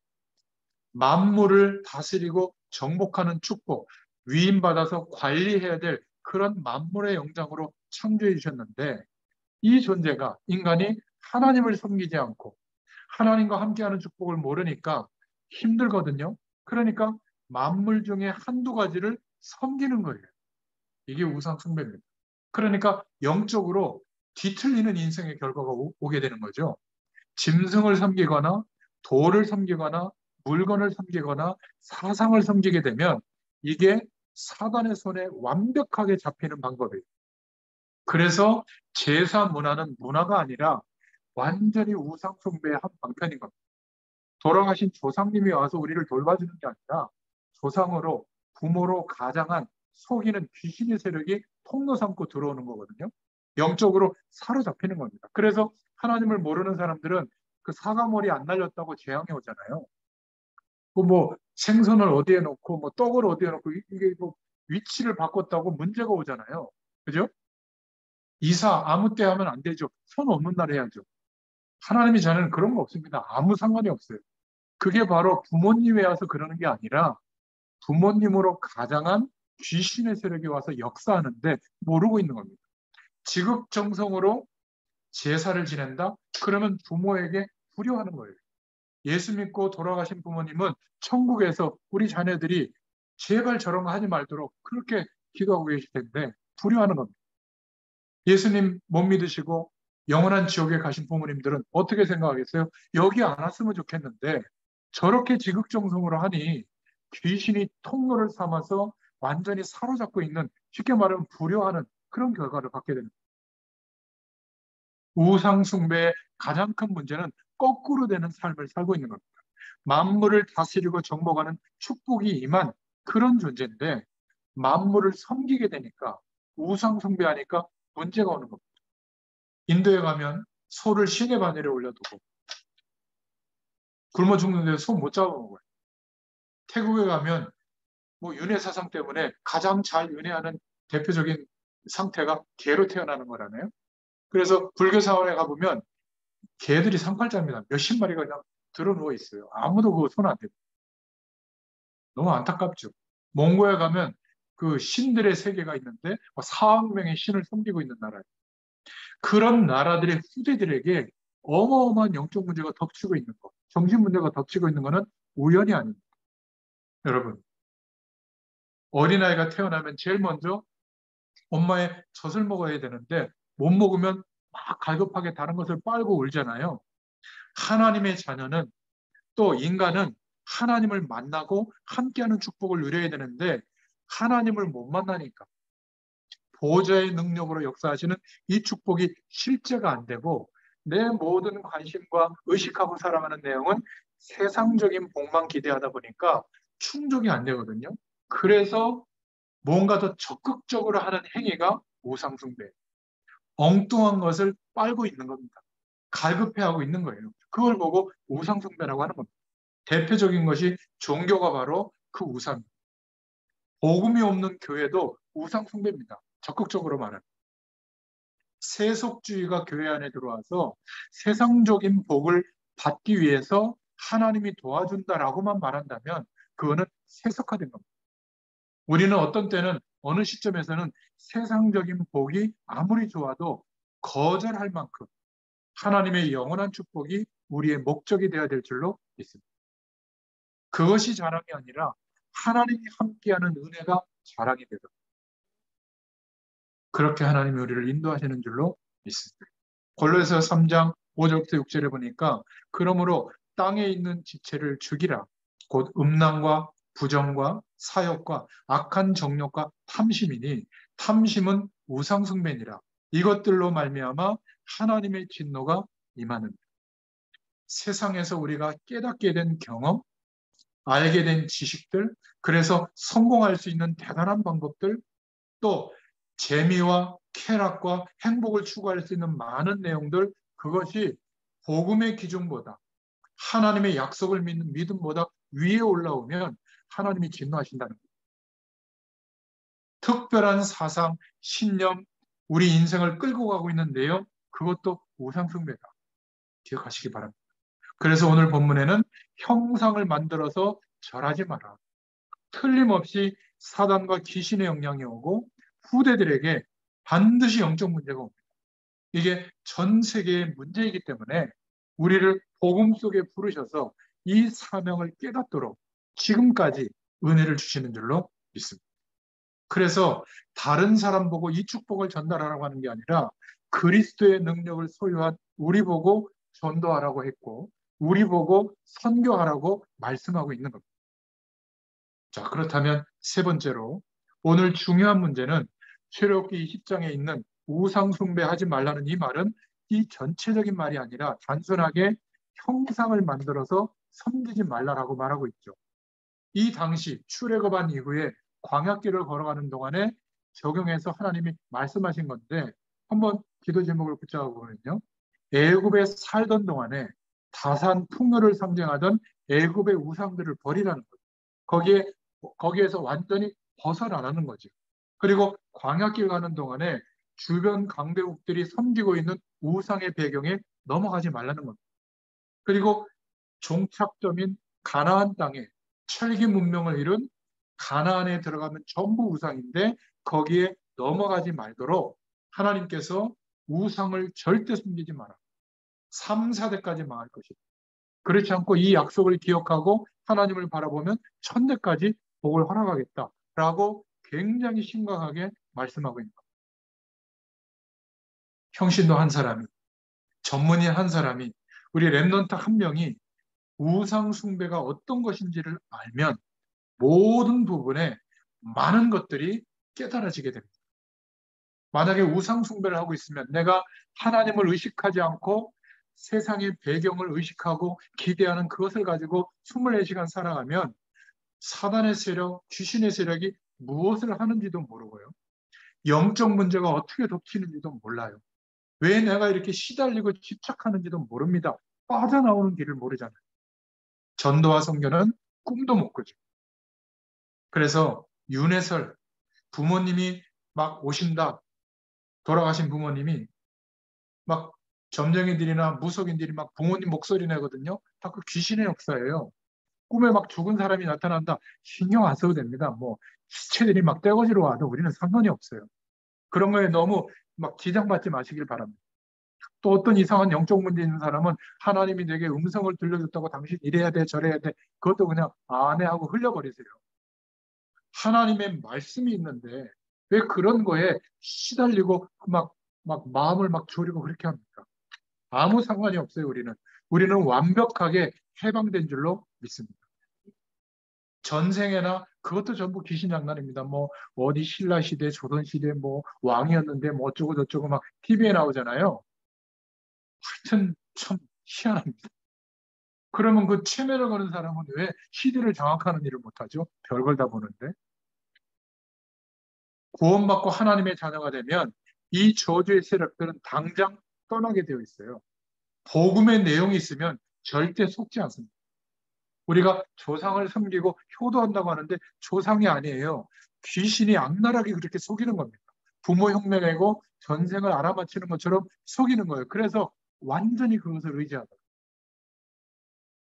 [SPEAKER 1] 만물을 다스리고 정복하는 축복, 위임받아서 관리해야 될 그런 만물의 영장으로 창조해 주셨는데 이 존재가 인간이 하나님을 섬기지 않고 하나님과 함께하는 축복을 모르니까 힘들거든요. 그러니까 만물 중에 한두 가지를 섬기는 거예요. 이게 우상 숭배입니다. 그러니까 영적으로 뒤틀리는 인생의 결과가 오게 되는 거죠. 짐승을 섬기거나 돌을 섬기거나 물건을 섬기거나 사상을 섬기게 되면 이게 사단의 손에 완벽하게 잡히는 방법이에요. 그래서 제사 문화는 문화가 아니라 완전히 우상 숭배의 한 방편인 겁니다. 돌아가신 조상님이 와서 우리를 돌봐주는 게 아니라 조상으로 부모로 가장한 속이는 귀신의 세력이 통로 삼고 들어오는 거거든요. 영적으로 사로잡히는 겁니다. 그래서 하나님을 모르는 사람들은 그 사과머리 안 날렸다고 재앙이 오잖아요. 뭐 생선을 어디에 놓고 뭐 떡을 어디에 놓고 이게 뭐 위치를 바꿨다고 문제가 오잖아요. 그죠? 이사 아무 때 하면 안 되죠. 손 없는 날 해야죠. 하나님이 저는 그런 거 없습니다. 아무 상관이 없어요. 그게 바로 부모님이 와서 그러는 게 아니라 부모님으로 가장한 귀신의 세력이 와서 역사하는데 모르고 있는 겁니다. 지극정성으로 제사를 지낸다? 그러면 부모에게 불효하는 거예요. 예수 믿고 돌아가신 부모님은 천국에서 우리 자녀들이 제발 저런 거 하지 말도록 그렇게 기도하고 계실 텐데 불효하는 겁니다. 예수님 못 믿으시고 영원한 지옥에 가신 부모님들은 어떻게 생각하겠어요? 여기 안 왔으면 좋겠는데 저렇게 지극정성으로 하니 귀신이 통로를 삼아서 완전히 사로잡고 있는, 쉽게 말하면 불효하는 그런 결과를 갖게 됩니다. 우상 숭배의 가장 큰 문제는 거꾸로 되는 삶을 살고 있는 겁니다. 만물을 다스리고 정복하는 축복이 임한 그런 존재인데 만물을 섬기게 되니까 우상 숭배하니까 문제가 오는 겁니다. 인도에 가면 소를 시내 바늘에 올려두고 굶어 죽는데 소 못 잡아먹어요. 태국에 가면 뭐 윤회 사상 때문에 가장 잘 윤회하는 대표적인 상태가 개로 태어나는 거라네요. 그래서 불교 사원에 가보면 개들이 상팔자입니다. 몇십 마리가 그냥 들어 누워 있어요. 아무도 그거 손 안 대고. 너무 안타깝죠. 몽고에 가면 그 신들의 세계가 있는데 4억 명의 신을 섬기고 있는 나라예요. 그런 나라들의 후대들에게 어마어마한 영적 문제가 덮치고 있는 것, 정신 문제가 덮치고 있는 것은 우연이 아닙니다. 여러분, 어린아이가 태어나면 제일 먼저 엄마의 젖을 먹어야 되는데 못 먹으면 막 갈급하게 다른 것을 빨고 울잖아요. 하나님의 자녀는 또 인간은 하나님을 만나고 함께하는 축복을 누려야 되는데 하나님을 못 만나니까 보좌의 능력으로 역사하시는 이 축복이 실제가 안 되고 내 모든 관심과 의식하고 살아가는 내용은 세상적인 복만 기대하다 보니까 충족이 안 되거든요. 그래서 뭔가 더 적극적으로 하는 행위가 우상숭배, 엉뚱한 것을 빨고 있는 겁니다. 갈급해하고 있는 거예요. 그걸 보고 우상숭배라고 하는 겁니다. 대표적인 것이 종교가 바로 그 우상. 복음이 없는 교회도 우상숭배입니다. 적극적으로 말하는. 세속주의가 교회 안에 들어와서 세상적인 복을 받기 위해서 하나님이 도와준다라고만 말한다면 그거는 세속화된 겁니다. 우리는 어떤 때는 어느 시점에서는 세상적인 복이 아무리 좋아도 거절할 만큼 하나님의 영원한 축복이 우리의 목적이 되어야 될 줄로 믿습니다. 그것이 자랑이 아니라 하나님이 함께하는 은혜가 자랑이 되도록 그렇게 하나님이 우리를 인도하시는 줄로 믿습니다. 골로새서 3장 5절부터 6절에 보니까 그러므로 땅에 있는 지체를 죽이라. 곧 음란과 부정과 사욕과 악한 정욕과 탐심이니 탐심은 우상숭배니라. 이것들로 말미암아 하나님의 진노가 임하는 세상에서 우리가 깨닫게 된 경험, 알게 된 지식들, 그래서 성공할 수 있는 대단한 방법들, 또 재미와 쾌락과 행복을 추구할 수 있는 많은 내용들, 그것이 복음의 기준보다 하나님의 약속을 믿는 믿음보다 위에 올라오면 하나님이 진노하신다는 거예요. 특별한 사상, 신념, 우리 인생을 끌고 가고 있는 내용, 그것도 우상숭배다. 기억하시기 바랍니다. 그래서 오늘 본문에는 형상을 만들어서 절하지 마라. 틀림없이 사단과 귀신의 영향이 오고 후대들에게 반드시 영적 문제가 옵니다. 이게 전 세계의 문제이기 때문에 우리를 복음 속에 부르셔서 이 사명을 깨닫도록 지금까지 은혜를 주시는 줄로 믿습니다. 그래서 다른 사람 보고 이 축복을 전달하라고 하는 게 아니라 그리스도의 능력을 소유한 우리 보고 전도하라고 했고 우리 보고 선교하라고 말씀하고 있는 겁니다. 자, 그렇다면 세 번째로 오늘 중요한 문제는 출애굽기 20장에 있는 우상 숭배하지 말라는 이 말은 이 전체적인 말이 아니라 단순하게 형상을 만들어서 섬기지 말라라고 말하고 있죠. 이 당시 출애굽한 이후에 광야길을 걸어가는 동안에 적용해서 하나님이 말씀하신 건데 한번 기도 제목을 붙잡아 보면요. 애굽에 살던 동안에 다산 풍요를 상징하던 애굽의 우상들을 버리라는 거예요. 거기에서 완전히 벗어나라는 거죠. 그리고 광야길 가는 동안에 주변 강대국들이 섬기고 있는 우상의 배경에 넘어가지 말라는 겁니다. 그리고 종착점인 가나안 땅에 철기 문명을 이룬 가나안에 들어가면 전부 우상인데 거기에 넘어가지 말도록 하나님께서 우상을 절대 숨기지 마라. 3, 4대까지 망할 것이다. 그렇지 않고 이 약속을 기억하고 하나님을 바라보면 천대까지 복을 허락하겠다라고 굉장히 심각하게 말씀하고 있는 겁니다. 형신도 한 사람이, 전문인 한 사람이, 우리 랩넌트 한 명이 우상 숭배가 어떤 것인지를 알면 모든 부분에 많은 것들이 깨달아지게 됩니다. 만약에 우상 숭배를 하고 있으면 내가 하나님을 의식하지 않고 세상의 배경을 의식하고 기대하는 그것을 가지고 24시간 살아가면 사단의 세력, 귀신의 세력이 무엇을 하는지도 모르고요. 영적 문제가 어떻게 덮치는지도 몰라요. 왜 내가 이렇게 시달리고 집착하는지도 모릅니다. 빠져나오는 길을 모르잖아요. 전도와 선교는 꿈도 못 꾸죠. 그래서 윤회설, 부모님이 막 오신다, 돌아가신 부모님이 막 점쟁이들이나 무속인들이 막 부모님 목소리 내거든요. 다 그 귀신의 역사예요. 꿈에 막 죽은 사람이 나타난다. 신경 안 써도 됩니다. 뭐 시체들이 막 떼거지로 와도 우리는 상관이 없어요. 그런 거에 너무 막 기장받지 마시길 바랍니다. 또 어떤 이상한 영적 문제 있는 사람은 하나님이 내게 음성을 들려줬다고 당신 이래야 돼 저래야 돼 그것도 그냥 안 해 하고 흘려버리세요. 하나님의 말씀이 있는데 왜 그런 거에 시달리고 막 마음을 막 졸이고 그렇게 합니까? 아무 상관이 없어요, 우리는. 우리는 완벽하게 해방된 줄로 믿습니다. 전생에나 그것도 전부 귀신 장난입니다. 뭐 어디 신라 시대, 조선 시대 뭐 왕이었는데 뭐 어쩌고 저쩌고 막 TV에 나오잖아요. 하여튼 참 희한합니다. 그러면 그 체면을 거는 사람은 왜 시대를 장악하는 일을 못하죠? 별걸 다 보는데. 구원받고 하나님의 자녀가 되면 이 저주의 세력들은 당장 떠나게 되어 있어요. 복음의 내용이 있으면 절대 속지 않습니다. 우리가 조상을 섬기고 효도한다고 하는데 조상이 아니에요. 귀신이 악랄하게 그렇게 속이는 겁니다. 부모 흉내 내고 전생을 알아맞히는 것처럼 속이는 거예요. 그래서 완전히 그것을 의지하다.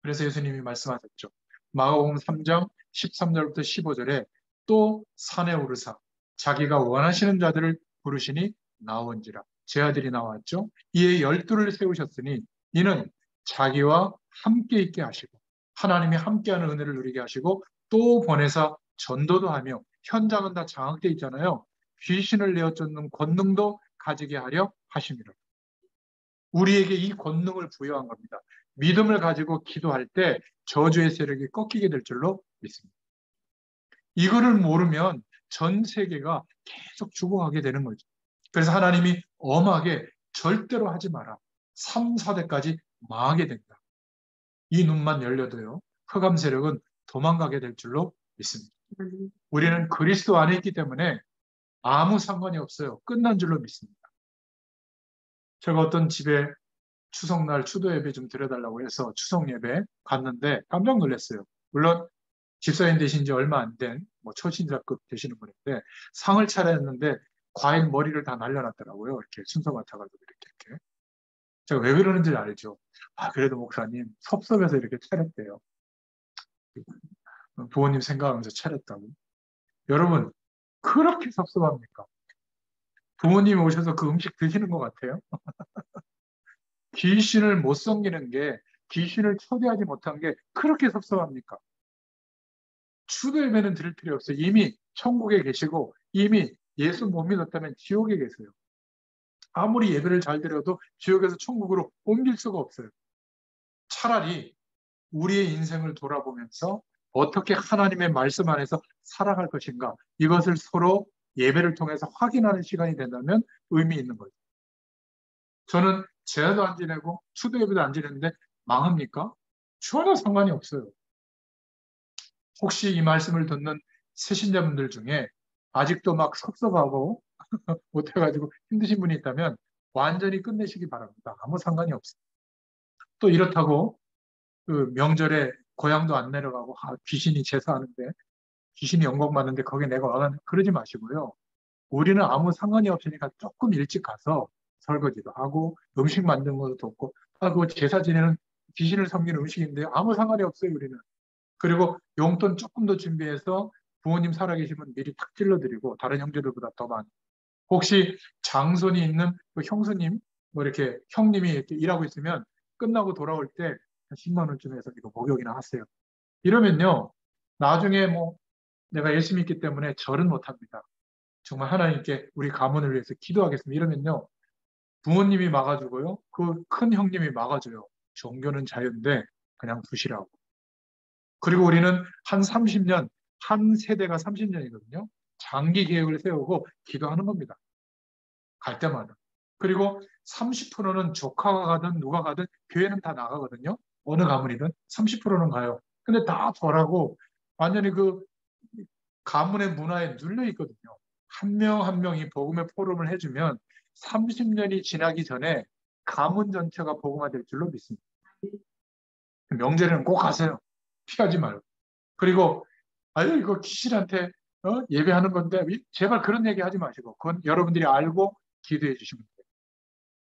[SPEAKER 1] 그래서 예수님이 말씀하셨죠. 마가복음 3장 13절부터 15절에 또 산에 오르사 자기가 원하시는 자들을 부르시니 나온지라. 제 아들이 나왔죠. 이에 12를 세우셨으니 이는 자기와 함께 있게 하시고 하나님이 함께하는 은혜를 누리게 하시고 또 보내사 전도도 하며 현장은 다 장악돼 있잖아요. 귀신을 내어 쫓는 권능도 가지게 하려 하심이라. 우리에게 이 권능을 부여한 겁니다. 믿음을 가지고 기도할 때 저주의 세력이 꺾이게 될 줄로 믿습니다. 이거를 모르면 전 세계가 계속 죽어가게 되는 거죠. 그래서 하나님이 엄하게 절대로 하지 마라. 3, 4대까지 망하게 된다. 이 눈만 열려도요. 흑암 세력은 도망가게 될 줄로 믿습니다. 우리는 그리스도 안에 있기 때문에 아무 상관이 없어요. 끝난 줄로 믿습니다. 제가 어떤 집에 추석날 추도 예배 좀 드려달라고 해서 추석 예배 갔는데 깜짝 놀랐어요. 물론 집사님 되신 지 얼마 안 된 뭐 초신자급 되시는 분인데 상을 차렸는데 과일 머리를 다 날려놨더라고요. 이렇게 순서 맞춰가지고 이렇게. 제가 왜 그러는지 알죠. 아, 그래도 목사님 섭섭해서 이렇게 차렸대요. 부모님 생각하면서 차렸다고. 여러분 그렇게 섭섭합니까? 부모님이 오셔서 그 음식 드시는 것 같아요. 귀신을 못 섬기는 게 귀신을 초대하지 못한 게 그렇게 섭섭합니까? 추도 예배는 드릴 필요 없어요. 이미 천국에 계시고 이미 예수 못 믿었다면 지옥에 계세요. 아무리 예배를 잘 드려도 지옥에서 천국으로 옮길 수가 없어요. 차라리 우리의 인생을 돌아보면서 어떻게 하나님의 말씀 안에서 살아갈 것인가, 이것을 서로 예배를 통해서 확인하는 시간이 된다면 의미 있는 거죠. 저는 제사도 안 지내고 추도 예배도 안 지내는데 망합니까? 전혀 상관이 없어요. 혹시 이 말씀을 듣는 새신자분들 중에 아직도 막 섭섭하고 못해가지고 힘드신 분이 있다면 완전히 끝내시기 바랍니다. 아무 상관이 없어요. 또 이렇다고 그 명절에 고향도 안 내려가고 귀신이 제사하는데, 귀신이 영광 받는데 거기에 내가 와가는, 그러지 마시고요. 우리는 아무 상관이 없으니까 조금 일찍 가서 설거지도 하고 음식 만드는 것도 돕고, 그 제사 지내는 귀신을 섬기는 음식인데 아무 상관이 없어요, 우리는. 그리고 용돈 조금 더 준비해서 부모님 살아계시면 미리 탁 찔러드리고, 다른 형제들보다 더 많이. 혹시 장손이 있는 그 형수님, 뭐 이렇게 형님이 이렇게 일하고 있으면 끝나고 돌아올 때 한 10만 원쯤 해서 이거 목욕이나 하세요. 이러면요, 나중에 뭐 내가 예수 믿기 때문에 절은 못합니다. 정말 하나님께 우리 가문을 위해서 기도하겠습니다. 이러면요, 부모님이 막아주고요, 그 큰 형님이 막아줘요. 종교는 자유인데 그냥 두시라고. 그리고 우리는 한 30년, 한 세대가 30년이거든요. 장기 계획을 세우고 기도하는 겁니다. 갈 때마다. 그리고 30%는 조카가 가든 누가 가든 교회는 다 나가거든요. 어느 가문이든 30%는 가요. 근데 다 절하고 완전히 그 가문의 문화에 눌려 있거든요. 한 명 한 명이 복음의 포럼을 해주면 30년이 지나기 전에 가문 전체가 복음화될 줄로 믿습니다. 명절에는 꼭 가세요. 피하지 말고. 그리고 아유 이거 귀신한테 예배하는 건데 제발 그런 얘기 하지 마시고, 그건 여러분들이 알고 기도해 주시면 돼요.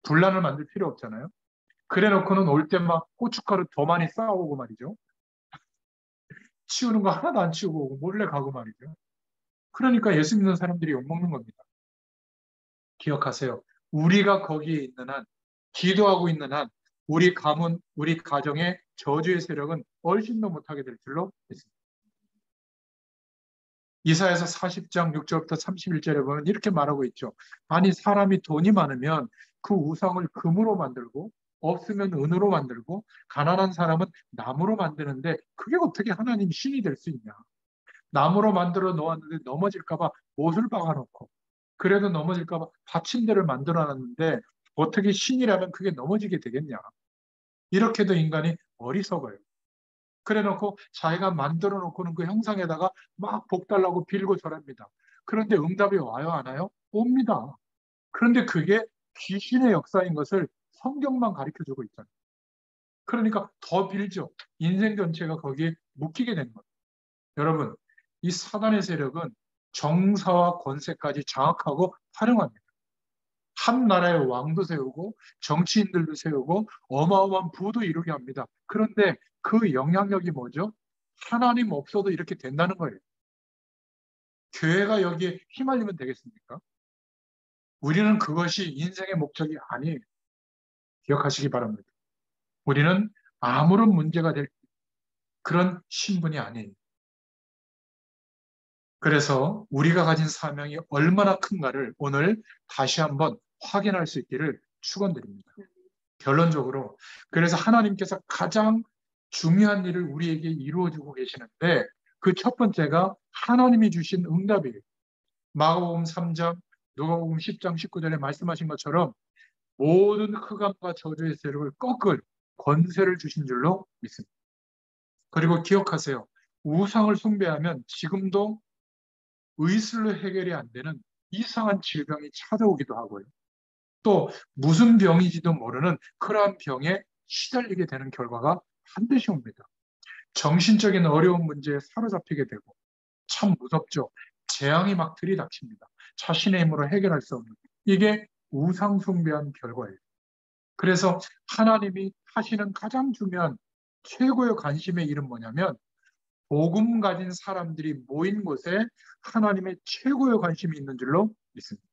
[SPEAKER 1] 분란을 만들 필요 없잖아요. 그래 놓고는 올 때 막 고춧가루 더 많이 쌓아오고 말이죠. 치우는 거 하나도 안 치우고 오고 몰래 가고 말이죠. 그러니까 예수 믿는 사람들이 욕먹는 겁니다. 기억하세요. 우리가 거기에 있는 한, 기도하고 있는 한, 우리 가문, 우리 가정의 저주의 세력은 얼씬도 못하게 될 줄로 믿습니다. 이사야서 40장 6절부터 31절에 보면 이렇게 말하고 있죠. 아니 사람이 돈이 많으면 그 우상을 금으로 만들고 없으면 은으로 만들고 가난한 사람은 나무로 만드는데 그게 어떻게 하나님 신이 될 수 있냐. 나무로 만들어 놓았는데 넘어질까 봐 못을 박아놓고, 그래도 넘어질까 봐 받침대를 만들어 놨는데 어떻게 신이라면 그게 넘어지게 되겠냐. 이렇게도 인간이 어리석어요. 그래 놓고 자기가 만들어 놓고는 그 형상에다가 막 복 달라고 빌고 절합니다. 그런데 응답이 와요, 안 와요? 옵니다. 그런데 그게 귀신의 역사인 것을 성경만 가르쳐 주고 있잖아요. 그러니까 더 빌죠. 인생 전체가 거기에 묶이게 되는 거예요. 여러분, 이 사단의 세력은 정사와 권세까지 장악하고 활용합니다. 한 나라의 왕도 세우고 정치인들도 세우고 어마어마한 부도 이루게 합니다. 그런데 그 영향력이 뭐죠? 하나님 없어도 이렇게 된다는 거예요. 교회가 여기에 휘말리면 되겠습니까? 우리는 그것이 인생의 목적이 아니에요. 기억하시기 바랍니다. 우리는 아무런 문제가 될 그런 신분이 아니에요. 그래서 우리가 가진 사명이 얼마나 큰가를 오늘 다시 한번 확인할 수 있기를 축원드립니다. 결론적으로, 그래서 하나님께서 가장 중요한 일을 우리에게 이루어주고 계시는데 그 첫 번째가 하나님이 주신 응답이에요. 마가복음 3장, 누가복음 10장 19절에 말씀하신 것처럼 모든 흑암과 저주의 세력을 꺾을 권세를 주신 줄로 믿습니다. 그리고 기억하세요. 우상을 숭배하면 지금도 의술로 해결이 안 되는 이상한 질병이 찾아오기도 하고요. 또 무슨 병인지도 모르는 그러한 병에 시달리게 되는 결과가 반드시 옵니다. 정신적인 어려운 문제에 사로잡히게 되고 참 무섭죠. 재앙이 막 들이닥칩니다. 자신의 힘으로 해결할 수 없는. 이게 우상 숭배한 결과예요. 그래서 하나님이 하시는 가장 중요한 최고의 관심의 일은 뭐냐면 복음 가진 사람들이 모인 곳에 하나님의 최고의 관심이 있는 줄로 믿습니다.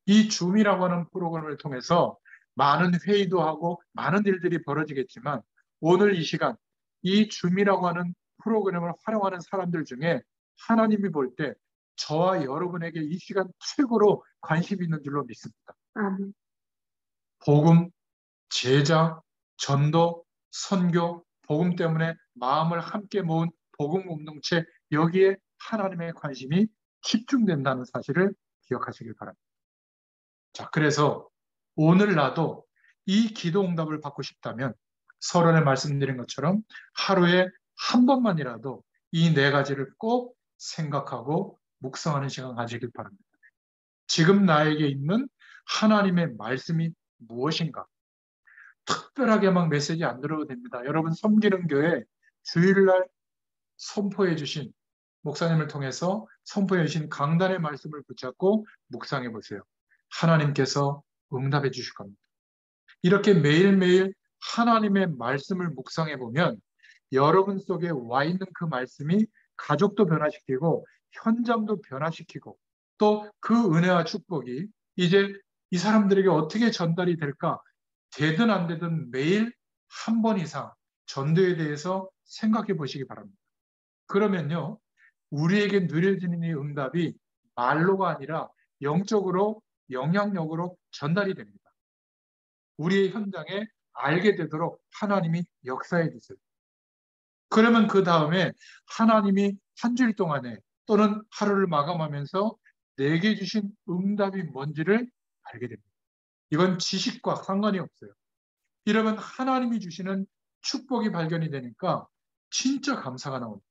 [SPEAKER 1] 이 줌이라고 하는 프로그램을 통해서 많은 회의도 하고 많은 일들이 벌어지겠지만 오늘 이 시간 이 줌이라고 하는 프로그램을 활용하는 사람들 중에 하나님이 볼 때 저와 여러분에게 이 시간 최고로 관심이 있는 줄로 믿습니다.
[SPEAKER 2] 아멘.
[SPEAKER 1] 복음, 제자, 전도, 선교, 복음 때문에 마음을 함께 모은 복음 공동체, 여기에 하나님의 관심이 집중된다는 사실을 기억하시길 바랍니다. 자, 그래서 오늘 나도 이 기도 응답을 받고 싶다면 서론에 말씀드린 것처럼 하루에 한 번만이라도 이 네 가지를 꼭 생각하고 묵상하는 시간 가지길 바랍니다. 지금 나에게 있는 하나님의 말씀이 무엇인가? 특별하게 막 메시지 안 들어도 됩니다. 여러분 섬기는 교회 주일날 선포해 주신 목사님을 통해서 선포해 주신 강단의 말씀을 붙잡고 묵상해 보세요. 하나님께서 응답해 주실 겁니다. 이렇게 매일매일 하나님의 말씀을 묵상해 보면 여러분 속에 와 있는 그 말씀이 가족도 변화시키고 현장도 변화시키고 또 그 은혜와 축복이 이제 이 사람들에게 어떻게 전달이 될까? 되든 안 되든 매일 한 번 이상 전도에 대해서 생각해 보시기 바랍니다. 그러면요, 우리에게 누려지는 이 응답이 말로가 아니라 영적으로 영향력으로 전달이 됩니다. 우리의 현장에 알게 되도록 하나님이 역사해 주세요. 그러면 그 다음에 하나님이 한 주일 동안에 또는 하루를 마감하면서 내게 주신 응답이 뭔지를 알게 됩니다. 이건 지식과 상관이 없어요. 이러면 하나님이 주시는 축복이 발견이 되니까 진짜 감사가 나옵니다.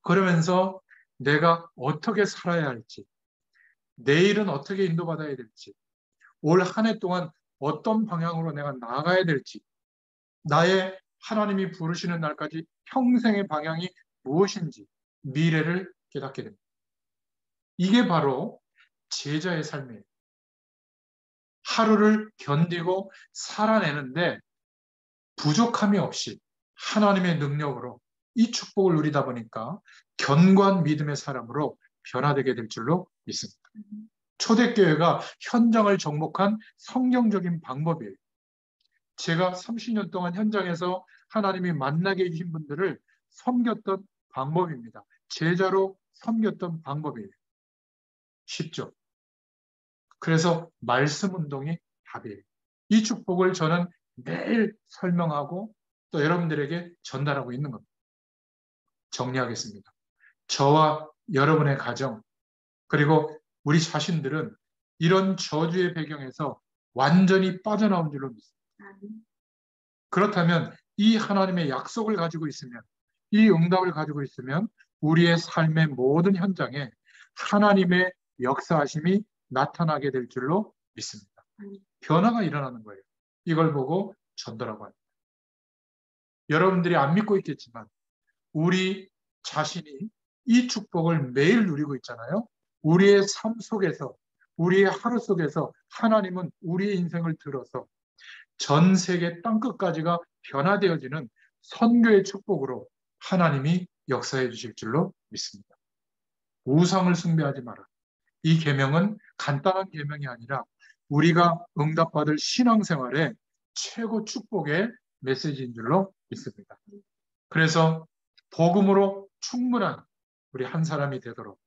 [SPEAKER 1] 그러면서 내가 어떻게 살아야 할지, 내일은 어떻게 인도받아야 될지, 올 한 해 동안 어떤 방향으로 내가 나아가야 될지, 나의 하나님이 부르시는 날까지 평생의 방향이 무엇인지 미래를 깨닫게 됩니다. 이게 바로 제자의 삶이에요. 하루를 견디고 살아내는데 부족함이 없이 하나님의 능력으로 이 축복을 누리다 보니까 견고한 믿음의 사람으로 변화되게 될 줄로 믿습니다. 초대교회가 현장을 정복한 성경적인 방법이에요. 제가 30년 동안 현장에서 하나님이 만나게 해주신 분들을 섬겼던 방법입니다. 제자로 섬겼던 방법이에요. 쉽죠? 그래서 말씀 운동이 답이에요. 이 축복을 저는 매일 설명하고 또 여러분들에게 전달하고 있는 겁니다. 정리하겠습니다. 저와 여러분의 가정 그리고 우리 자신들은 이런 저주의 배경에서 완전히 빠져나온 줄로 믿습니다. 그렇다면 이 하나님의 약속을 가지고 있으면 이 응답을 가지고 있으면 우리의 삶의 모든 현장에 하나님의 역사하심이 나타나게 될 줄로 믿습니다. 변화가 일어나는 거예요. 이걸 보고 전도라고 합니다. 여러분들이 안 믿고 있겠지만 우리 자신이 이 축복을 매일 누리고 있잖아요. 우리의 삶 속에서 우리의 하루 속에서 하나님은 우리의 인생을 들어서 전 세계 땅끝까지가 변화되어지는 선교의 축복으로 하나님이 역사해 주실 줄로 믿습니다. 우상을 숭배하지 마라. 이 계명은 간단한 계명이 아니라 우리가 응답받을 신앙생활의 최고 축복의 메시지인 줄로 믿습니다. 그래서 복음으로 충분한 우리 한 사람이 되도록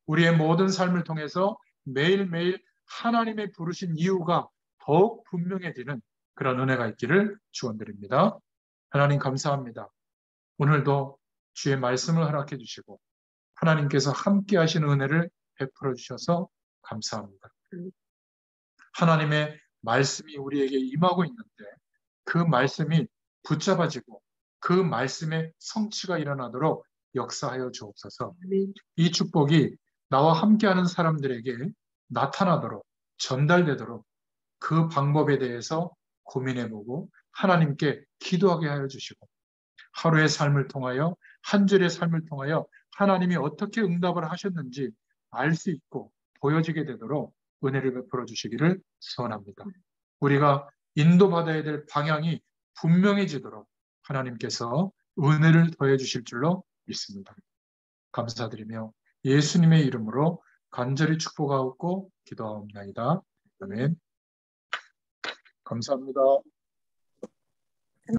[SPEAKER 1] 우리의 모든 삶을 통해서 매일매일 하나님의 부르신 이유가 더욱 분명해지는 그런 은혜가 있기를 축원드립니다. 하나님 감사합니다. 오늘도 주의 말씀을 허락해 주시고 하나님께서 함께 하시는 은혜를 베풀어 주셔서 감사합니다. 하나님의 말씀이 우리에게 임하고 있는데 그 말씀이 붙잡아지고 그 말씀의 성취가 일어나도록 역사하여 주옵소서. 이 축복이 나와 함께하는 사람들에게 나타나도록 전달되도록 그 방법에 대해서 고민해보고 하나님께 기도하게 하여 주시고 하루의 삶을 통하여 한 줄의 삶을 통하여 하나님이 어떻게 응답을 하셨는지 알 수 있고 보여지게 되도록 은혜를 베풀어 주시기를 소원합니다. 우리가 인도받아야 될 방향이 분명해지도록 하나님께서 은혜를 더해 주실 줄로 믿습니다. 감사드리며 예수님의 이름으로 간절히 축복하고 기도하옵나이다. 아멘. 감사합니다.